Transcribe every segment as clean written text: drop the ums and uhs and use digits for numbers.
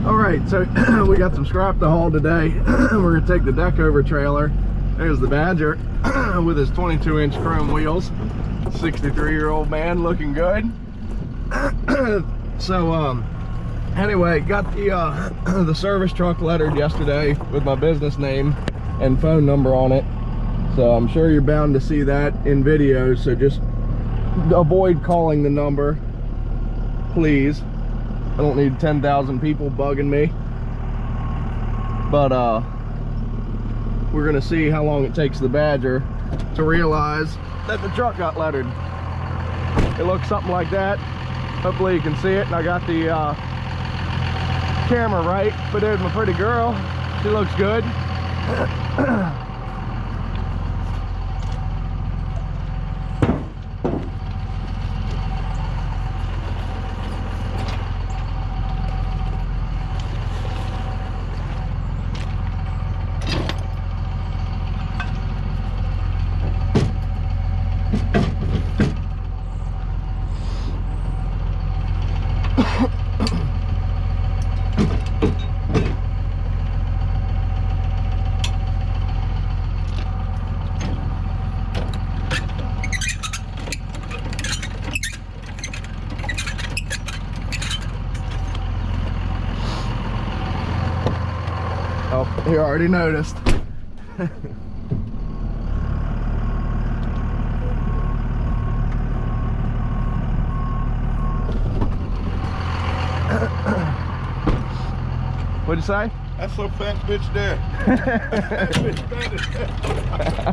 All right, so we got some scrap to haul today. We're gonna take the deck over trailer. There's the Badger with his 22-inch chrome wheels. 63-year-old man looking good. So anyway, got the service truck lettered yesterday with my business name and phone number on it. So I'm sure you're bound to see that in videos, so just avoid calling the number, please. I don't need 10,000 people bugging me. But we're gonna see how long it takes the Badger to realize that the truck got lettered. It looks something like that. Hopefully you can see it, and I got the camera right. But there's my pretty girl. She looks good. Oh, you already noticed. What'd you say? That's so fat bitch there. That bitch fat as hell.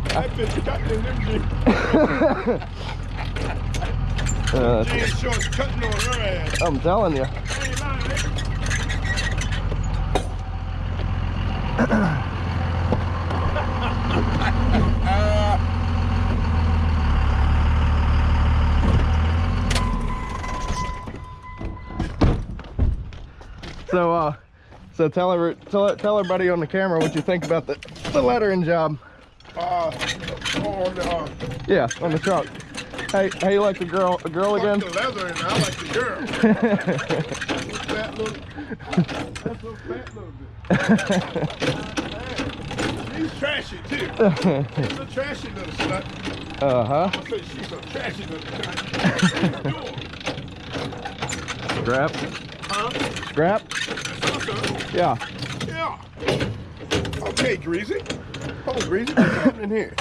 That bitch cutting in them jeans. Jeans shorts cutting on her ass. I'm telling you. I ain't lying, nigga. So tell everybody on the camera what you think about the lettering job. Yeah, on the truck. Hey, how you like the girl again? The leather, and I like the girl. Fat little, that's so fat little bit. She's trashy too. She's a trashy little slut. Uh-huh. I say she's a trashy little cunt. Scrap. Huh? Scrap? Yeah. Yeah. Okay, Greasy. Oh, Greasy, what's happening here?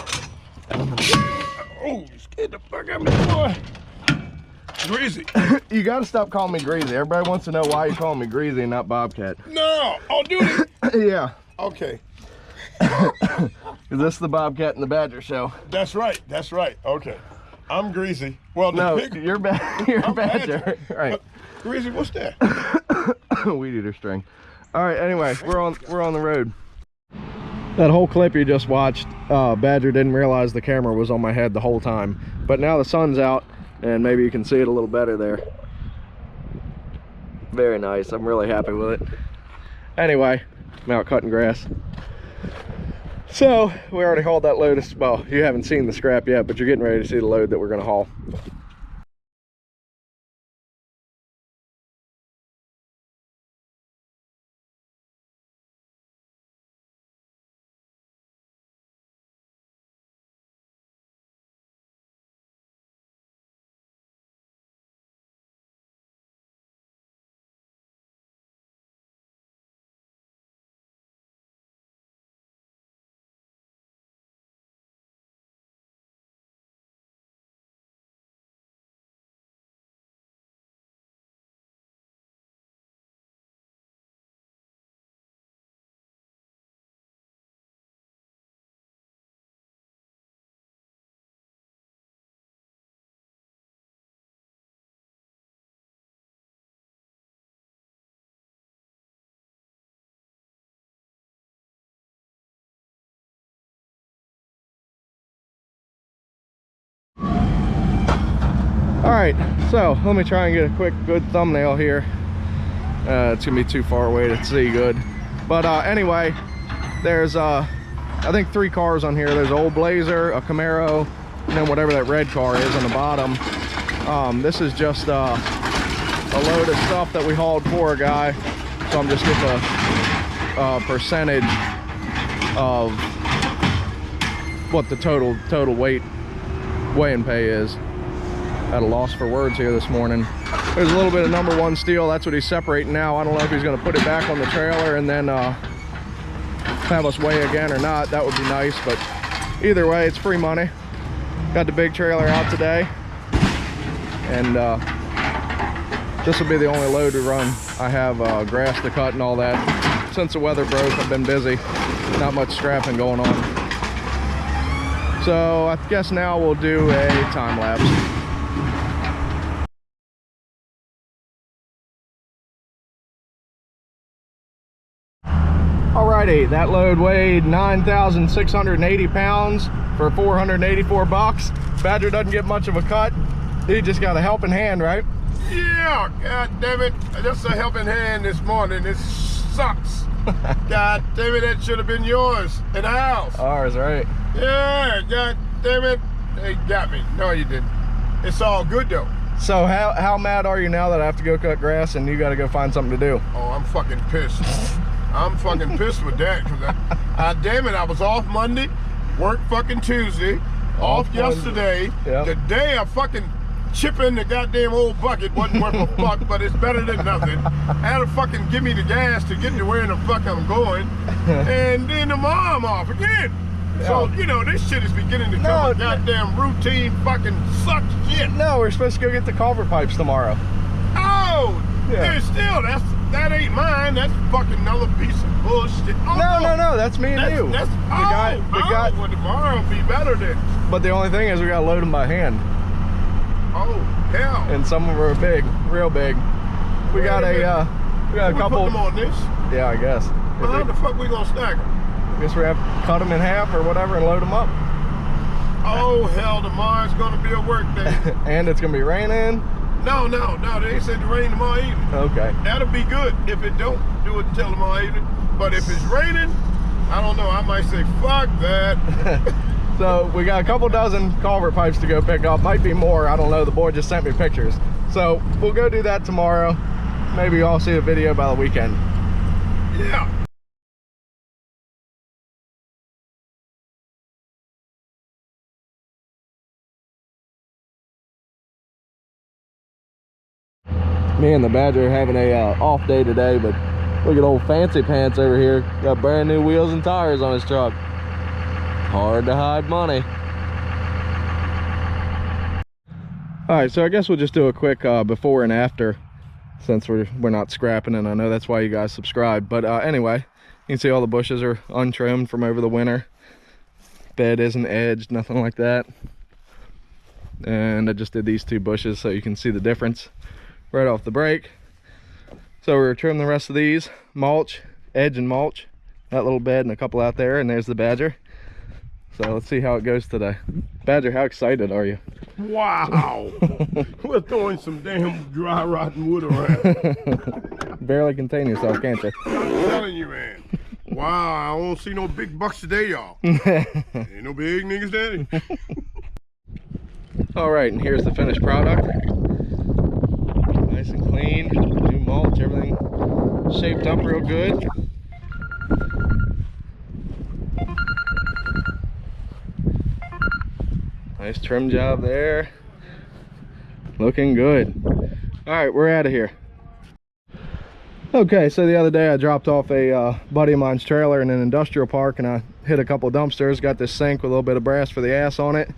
Oh, you scared the fuck out of me, boy. Greasy. You gotta stop calling me Greasy. Everybody wants to know why you call me Greasy and not Bobcat. No. Oh, do it. Yeah. Okay. Is this the Bobcat and the Badger show? That's right. That's right. Okay. I'm Greasy. Well, no, big, you're Badger. Right. Greasy, what's that? Weed eater string. All right. Anyway, we're on the road. That whole clip you just watched, Badger didn't realize the camera was on my head the whole time. But now the sun's out, and maybe you can see it a little better there. Very nice. I'm really happy with it. Anyway, I'm out cutting grass. So we already hauled that load of, well, you haven't seen the scrap yet, but you're getting ready to see the load that we're going to haul. All right, so let me try and get a quick good thumbnail here. It's gonna be too far away to see good, but anyway, there's I think 3 cars on here. There's an old Blazer, a Camaro, and then whatever that red car is on the bottom. This is just a load of stuff that we hauled for a guy. so I'm just getting a percentage of what the total weigh and pay is. At a loss for words here this morning. There's a little bit of number 1 steel. That's what he's separating now. I don't know if he's going to put it back on the trailer and then have us weigh again or not. That would be nice, but either way, it's free money. Got the big trailer out today, and this will be the only load to run. I have grass to cut and all that. Since the weather broke, I've been busy. Not much strapping going on. So I guess now we'll do a time lapse. Alrighty, that load weighed 9,680 pounds for 484 bucks. Badger doesn't get much of a cut. He just got a helping hand, right? Yeah, god damn it. Just a helping hand this morning. This sucks. God damn it, that should have been yours in the house. Ours, right? Yeah, god damn it. They got me. No, you didn't. It's all good though. So how mad are you now that I have to go cut grass and you got to go find something to do? Oh, I'm fucking pissed. I'm fucking pissed with that, because damn it, I was off Monday, worked fucking Tuesday, off yesterday. Yep. Today I fucking chip in the goddamn old bucket. Wasn't worth a fuck, but it's better than nothing. I had to fucking give me the gas to get to where the fuck I'm going, and then tomorrow I'm off again. Yeah. So, you know, this shit is beginning to become a goddamn routine fucking suck shit. No, we're supposed to go get the culvert pipes tomorrow. Oh, yeah. Still, that ain't mine. That's fucking another piece of bullshit. Oh, no, that's me and you. That's well, tomorrow will be better then. But the only thing is we gotta load them by hand. Oh, hell. And some of them are big, real big. We got a couple. Put them on this? Yeah, I guess. Well, how the fuck we gonna stack them? I guess we have to cut them in half or whatever and load them up. Oh, hell, tomorrow's gonna be a work day. And it's gonna be raining. No, they ain't said to rain tomorrow evening. Okay. That'll be good if it don't do it until tomorrow evening. But if it's raining, I don't know, I might say, fuck that. So we got a couple dozen culvert pipes to go pick up. Might be more, I don't know. The boy just sent me pictures. So we'll go do that tomorrow. Maybe y'all see a video by the weekend. Yeah. Me and the Badger are having a off day today, but look at old Fancy Pants over here. Got brand new wheels and tires on his truck. Hard to hide money. All right, so I guess we'll just do a quick before and after, since we're not scrapping, and I know that's why you guys subscribe. But anyway, you can see all the bushes are untrimmed from over the winter. Bed isn't edged, nothing like that. And I just did these 2 bushes so you can see the difference right off the break. So we're gonna trim the rest of these, mulch, edge and mulch, that little bed and a couple out there, and there's the Badger. So let's see how it goes today. Badger, how excited are you? Wow. We're throwing some damn dry rotten wood around. Barely contain yourself, can't you? I'm telling you, man. Wow, I don't see no big bucks today, y'all. Ain't no big niggas daddy. All right, and here's the finished product. Nice and clean, new mulch, everything shaped up real good. Nice trim job there. Looking good. All right, we're out of here. Okay, so the other day I dropped off a buddy of mine's trailer in an industrial park, and I hit a couple dumpsters. Got this sink with a little bit of brass for the ass on it.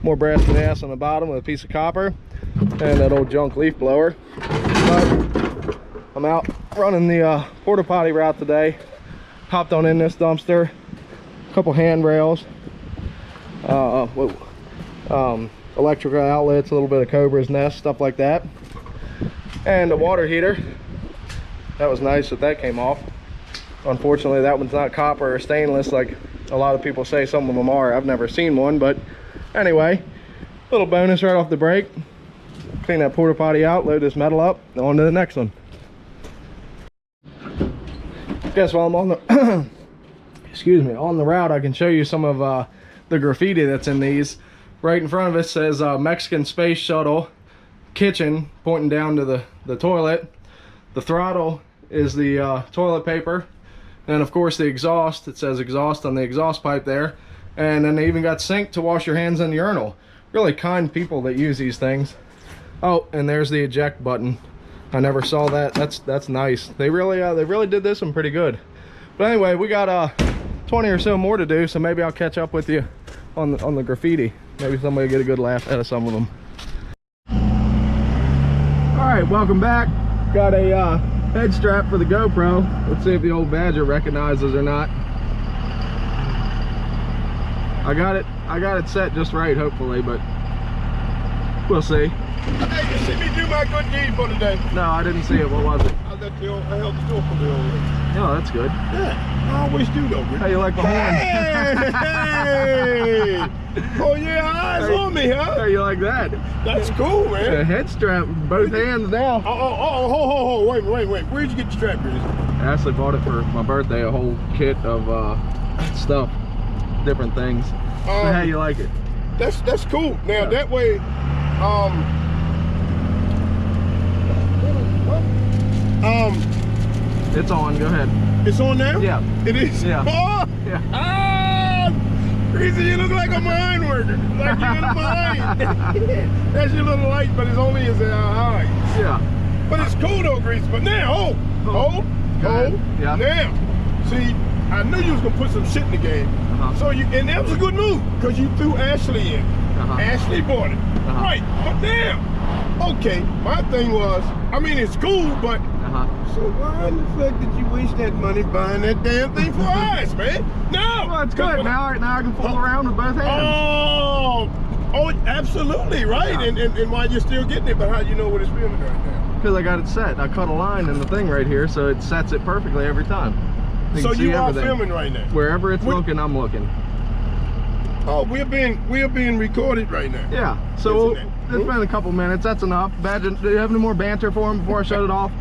More brass for the ass on the bottom with a piece of copper. And that old junk leaf blower. But I'm out running the porta-potty route today. Hopped on in this dumpster. A couple handrails. Electrical outlets, a little bit of cobra's nest, stuff like that. And a water heater. That was nice that that came off. Unfortunately, that one's not copper or stainless like a lot of people say some of them are. I've never seen one, but anyway, little bonus right off the break. Clean that porta potty out, load this metal up, and on to the next one. Guess while I'm on the on the route, I can show you some of the graffiti that's in these. Right in front of it says Mexican Space Shuttle Kitchen, pointing down to the toilet. The throttle is the toilet paper. And of course the exhaust, it says exhaust on the exhaust pipe there. And then they even got sink to wash your hands in the urinal. Really kind people that use these things. Oh, and there's the eject button. I never saw that. That's nice. They really did this one pretty good. But anyway, we got 20 or so more to do, so maybe I'll catch up with you on the graffiti. Maybe somebody will get a good laugh out of some of them. All right, welcome back. Got a head strap for the GoPro. Let's see if the old Badger recognizes or not. I got it set just right, hopefully, but we'll see. Hey, you see me do my good deed for today? No, I didn't see it. What was it? I held the door for the old lady. Oh, that's good. Yeah, I always do though. How you like the horn? Hey! Oh yeah, eyes on me, huh? How you like that? That's cool, man. A head strap, both hands now. Oh, wait. Where'd you get the strap, Chris? I actually bought it for my birthday, a whole kit of stuff, different things. So how you like it? That's cool. Now that way, it's on. Go ahead. it's on now? Yeah. It is? Yeah. Oh! Yeah. Ah! Greasy, you look like a mine worker. Like you're in a mine. That's your little light, but it's only as high. Yeah. But it's cool though, Greasy. But now, hold. Yeah. Now, see, I knew you was gonna put some shit in the game. So and that was a good move, because you threw Ashley in. Ashley bought it. Right, but now, okay, my thing was, I mean, it's cool, but so why in the fuck did you waste that money buying that damn thing for us, man? No! Well, it's good. Now I can fool around with both hands. Oh, absolutely, right. Yeah. And why you're still getting it, but how you know what it's feeling right now? Because I got it set. I cut a line in the thing right here, so it sets it perfectly every time. So you are everything. filming right now? Wherever it's looking, I'm looking. Oh, we're being recorded right now. Yeah, so it's been a couple minutes. That's enough. Badger, do you have any more banter for him before I shut it off?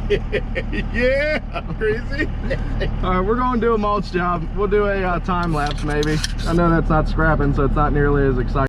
Yeah, crazy. All right, we're going to do a mulch job. We'll do a time lapse maybe. I know that's not scrapping, so it's not nearly as exciting.